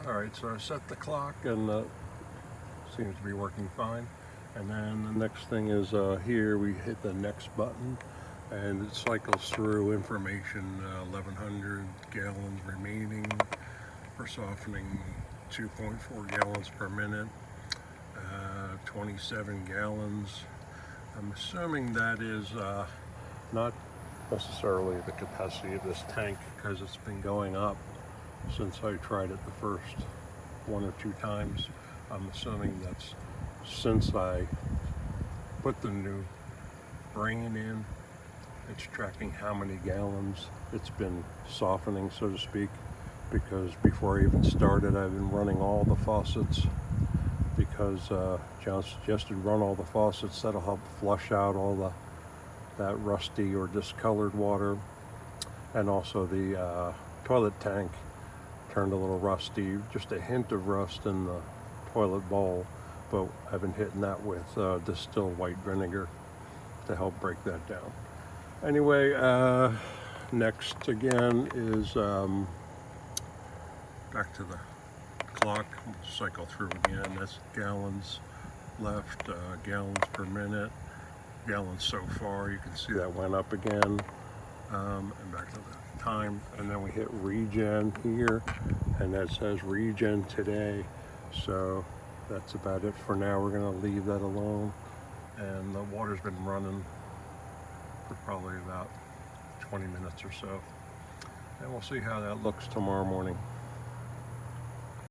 Alright, so I set the clock and seems to be working fine. And then the next thing is here we hit the next button and it cycles through information. 1100 gallons remaining for softening, 2.4 gallons per minute, 27 gallons. I'm assuming that is not necessarily the capacity of this tank because it's been going up since I tried it the first 1 or 2 times. I'm assuming that's since I put the new brain in, it's tracking how many gallons it's been softening, so to speak, because before I even started I've been running all the faucets because John suggested run all the faucets. That'll help flush out all that rusty or discolored water, and also the toilet tank turned a little rusty, just a hint of rust in the toilet bowl, but I've been hitting that with distilled white vinegar to help break that down. Anyway, next again is back to the clock. We'll cycle through again. That's gallons left, gallons per minute, gallons so far. You can see that went up again, and back to the time. And then we hit regen here, and that says regen today. So that's about it for now. We're going to leave that alone. And the water's been running for probably about 20 minutes or so. And we'll see how that looks tomorrow morning.